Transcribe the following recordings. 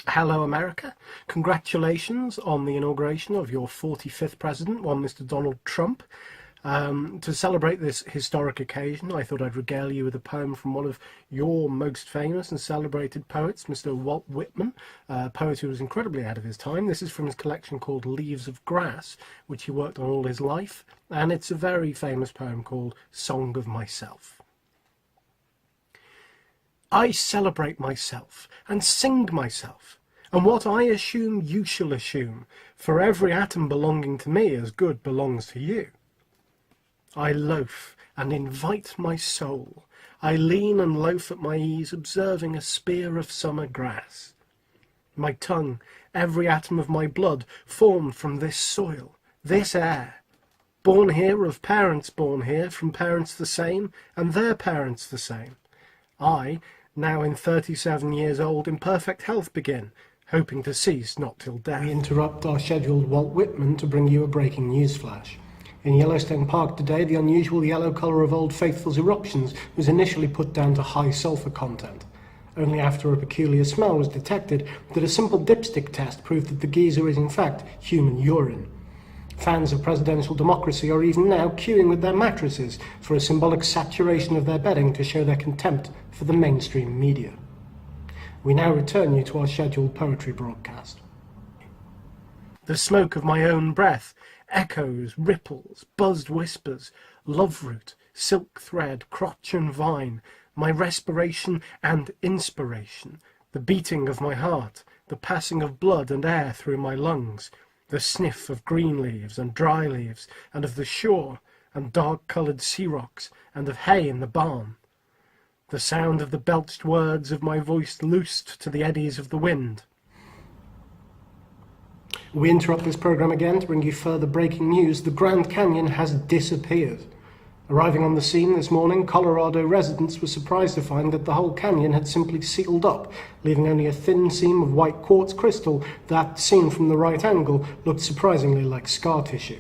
Hello, America. Congratulations on the inauguration of your 45th president, one Mr. Donald Trump. To celebrate this historic occasion, I thought I'd regale you with a poem from one of your most famous and celebrated poets, Mr. Walt Whitman, a poet who was incredibly ahead of his time. This is from his collection called Leaves of Grass, which he worked on all his life, and it's a very famous poem called Song of Myself. I celebrate myself and sing myself, and what I assume you shall assume, for every atom belonging to me as good belongs to you. I loaf and invite my soul, I lean and loaf at my ease, observing a spear of summer grass. My tongue, every atom of my blood, formed from this soil, this air, born here of parents born here, from parents the same, and their parents the same. I, now in 37 years old, in perfect health begin, hoping to cease not till death. We interrupt our scheduled Walt Whitman to bring you a breaking news flash. In Yellowstone Park today, the unusual yellow colour of Old Faithful's eruptions was initially put down to high sulphur content. Only after a peculiar smell was detected did a simple dipstick test prove that the geyser is in fact human urine. Fans of presidential democracy are even now queuing with their mattresses for a symbolic saturation of their bedding to show their contempt for the mainstream media. We now return you to our scheduled poetry broadcast. The smoke of my own breath, echoes, ripples, buzzed whispers, love root, silk thread, crotch and vine, my respiration and inspiration, the beating of my heart, the passing of blood and air through my lungs, the sniff of green leaves and dry leaves, and of the shore, and dark-coloured sea rocks, and of hay in the barn. The sound of the belched words of my voice loosed to the eddies of the wind. We interrupt this programme again to bring you further breaking news. The Grand Canyon has disappeared. Arriving on the scene this morning, Colorado residents were surprised to find that the whole canyon had simply sealed up, leaving only a thin seam of white quartz crystal that, seen from the right angle, looked surprisingly like scar tissue.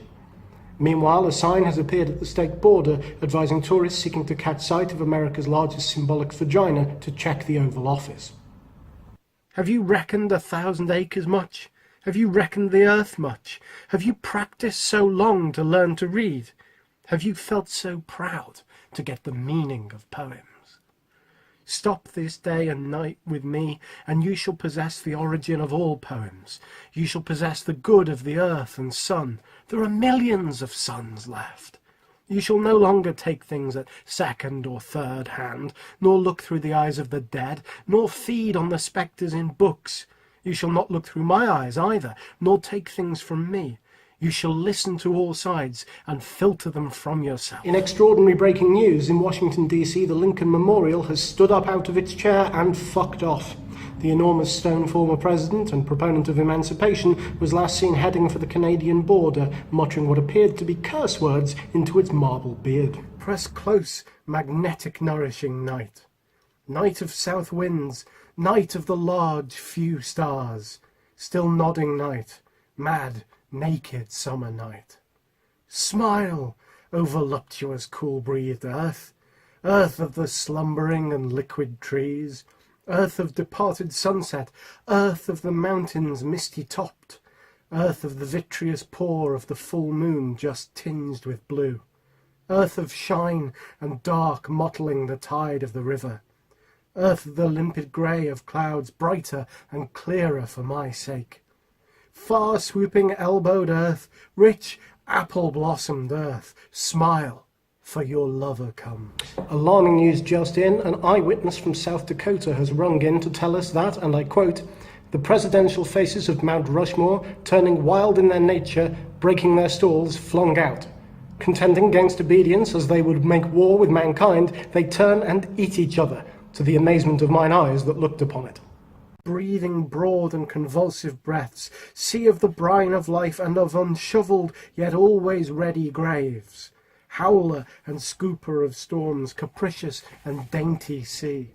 Meanwhile, a sign has appeared at the state border advising tourists seeking to catch sight of America's largest symbolic vagina to check the Oval Office. Have you reckoned 1,000 acres much? Have you reckoned the earth much? Have you practiced so long to learn to read? Have you felt so proud to get the meaning of poems? Stop this day and night with me, and you shall possess the origin of all poems. You shall possess the good of the earth and sun. There are millions of suns left. You shall no longer take things at second or third hand, nor look through the eyes of the dead, nor feed on the spectres in books. You shall not look through my eyes either, nor take things from me. You shall listen to all sides and filter them from yourself. In extraordinary breaking news, in Washington, D.C., the Lincoln Memorial has stood up out of its chair and fucked off. The enormous stone former president and proponent of emancipation was last seen heading for the Canadian border, muttering what appeared to be curse words into its marble beard. Press close, magnetic nourishing night. Night of south winds, night of the large few stars. Still nodding night, mad, naked summer night. Smile, O voluptuous cool-breathed earth, earth of the slumbering and liquid trees, earth of departed sunset, earth of the mountains misty-topped, earth of the vitreous pour of the full moon just tinged with blue, earth of shine and dark mottling the tide of the river, earth of the limpid grey of clouds brighter and clearer for my sake. Far swooping elbowed earth, rich apple-blossomed earth, smile, for your lover comes. Alarming news just in. An eyewitness from South Dakota has rung in to tell us that, and I quote, "The presidential faces of Mount Rushmore, turning wild in their nature, breaking their stalls, flung out. Contending against obedience as they would make war with mankind, they turn and eat each other, to the amazement of mine eyes that looked upon it." Breathing broad and convulsive breaths, sea of the brine of life and of unshovelled yet always ready graves, howler and scooper of storms, capricious and dainty sea.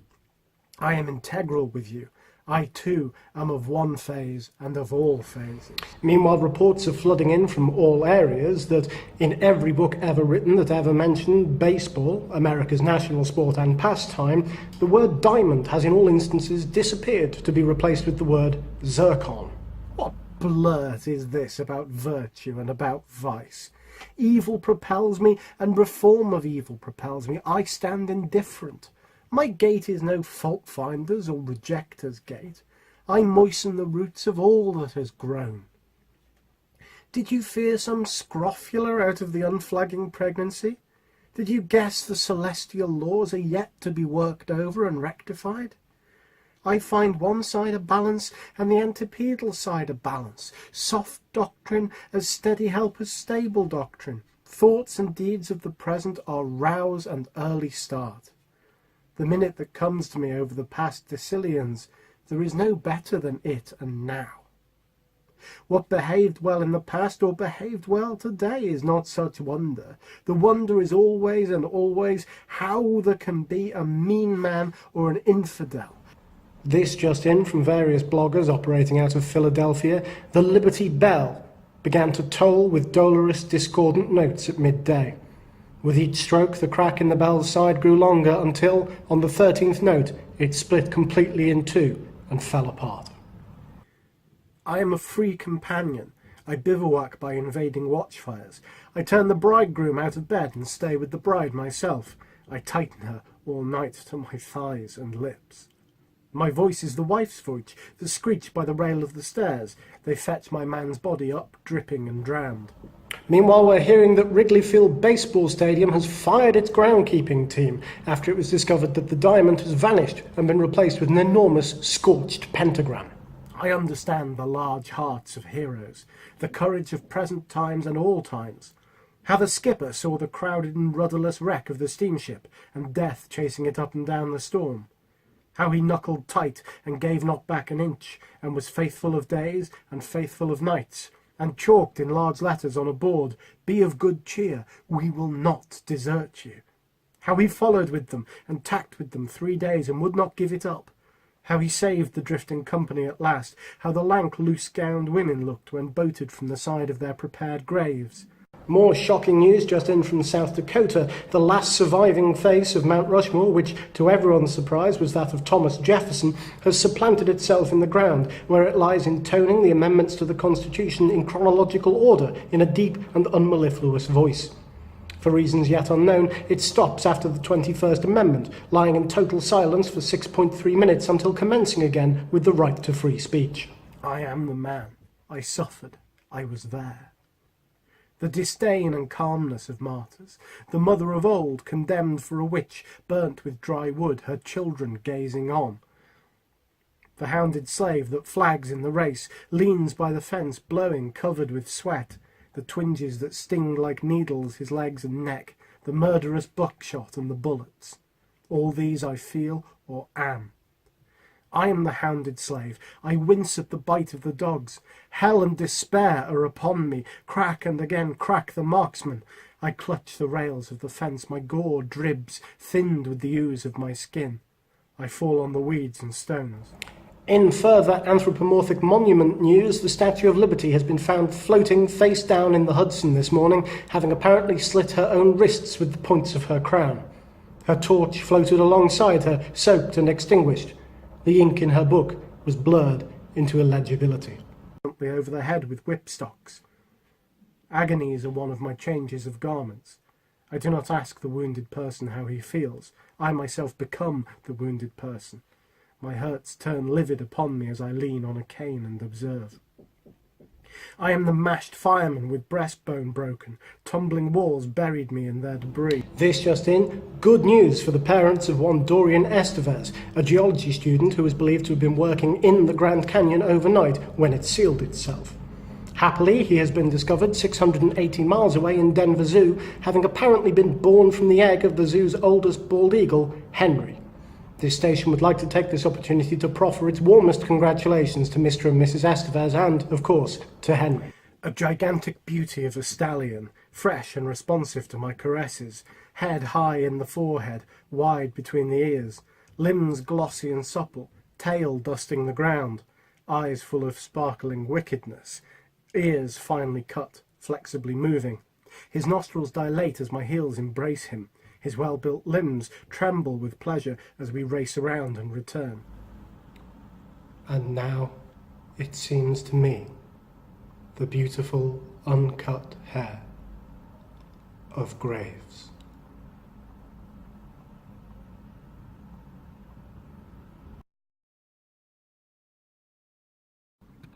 I am integral with you. I too am of one phase and of all phases. Meanwhile, reports are flooding in from all areas that in every book ever written that ever mentioned baseball, America's national sport and pastime, the word diamond has in all instances disappeared to be replaced with the word zircon. What blurt is this about virtue and about vice? Evil propels me, and reform of evil propels me. I stand indifferent. My gate is no fault-finder's or rejecter's gate. I moisten the roots of all that has grown. Did you fear some scrofula out of the unflagging pregnancy? Did you guess the celestial laws are yet to be worked over and rectified? I find one side a balance and the antipedal side a balance. Soft doctrine as steady help as stable doctrine. Thoughts and deeds of the present are rouse and early start. The minute that comes to me over the past decillions, there is no better than it and now. What behaved well in the past or behaved well today is not such wonder. The wonder is always and always how there can be a mean man or an infidel. This just in from various bloggers operating out of Philadelphia. The Liberty Bell began to toll with dolorous, discordant notes at midday. With each stroke, the crack in the bell's side grew longer until, on the 13th note, it split completely in two and fell apart. I am a free companion. I bivouac by invading watchfires. I turn the bridegroom out of bed and stay with the bride myself. I tighten her all night to my thighs and lips. My voice is the wife's voice, the screech by the rail of the stairs. They fetch my man's body up, dripping and drowned. Meanwhile, we're hearing that Wrigley Field Baseball Stadium has fired its groundkeeping team after it was discovered that the diamond has vanished and been replaced with an enormous scorched pentagram. I understand the large hearts of heroes, the courage of present times and all times. How the skipper saw the crowded and rudderless wreck of the steamship and death chasing it up and down the storm. How he knuckled tight and gave not back an inch, and was faithful of days and faithful of nights, and chalked in large letters on a board, "Be of good cheer, we will not desert you." How he followed with them and tacked with them 3 days and would not give it up. How he saved the drifting company at last. How the lank, loose-gowned women looked when boated from the side of their prepared graves. More shocking news just in from South Dakota. The last surviving face of Mount Rushmore, which to everyone's surprise was that of Thomas Jefferson, has supplanted itself in the ground, where it lies intoning the amendments to the Constitution in chronological order in a deep and unmellifluous voice. For reasons yet unknown, it stops after the 21st Amendment, lying in total silence for 6.3 minutes until commencing again with the right to free speech. I am the man. I suffered. I was there. The disdain and calmness of martyrs, the mother of old condemned for a witch, burnt with dry wood, her children gazing on. The hounded slave that flags in the race, leans by the fence blowing, covered with sweat, the twinges that sting like needles his legs and neck, the murderous buckshot and the bullets. All these I feel or am. I am the hounded slave. I wince at the bite of the dogs. Hell and despair are upon me. Crack and again crack the marksman. I clutch the rails of the fence. My gore dribs, thinned with the ooze of my skin. I fall on the weeds and stones. In further anthropomorphic monument news, the Statue of Liberty has been found floating face down in the Hudson this morning, having apparently slit her own wrists with the points of her crown. Her torch floated alongside her, soaked and extinguished. The ink in her book was blurred into illegibility. Over the head with whipstocks. Agonies are one of my changes of garments. I do not ask the wounded person how he feels. I myself become the wounded person. My hurts turn livid upon me as I lean on a cane and observe. I am the mashed fireman with breastbone broken. Tumbling walls buried me in their debris. This just in, good news for the parents of one Dorian Estevez, a geology student who is believed to have been working in the Grand Canyon overnight when it sealed itself. Happily, he has been discovered 680 miles away in Denver Zoo, having apparently been born from the egg of the zoo's oldest bald eagle, Henry. This station would like to take this opportunity to proffer its warmest congratulations to Mr. and Mrs. Estevez and, of course, to Henry. A gigantic beauty of a stallion, fresh and responsive to my caresses, head high in the forehead, wide between the ears, limbs glossy and supple, tail dusting the ground, eyes full of sparkling wickedness, ears finely cut, flexibly moving. His nostrils dilate as my heels embrace him. His well-built limbs tremble with pleasure as we race around and return. And now, it seems to me, the beautiful, uncut hair of Graves.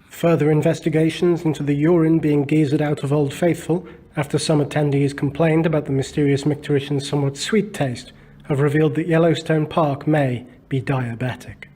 Further investigations into the urine being geezered out of Old Faithful, after some attendees complained about the mysterious micturition's somewhat sweet taste, have revealed that Yellowstone Park may be diabetic.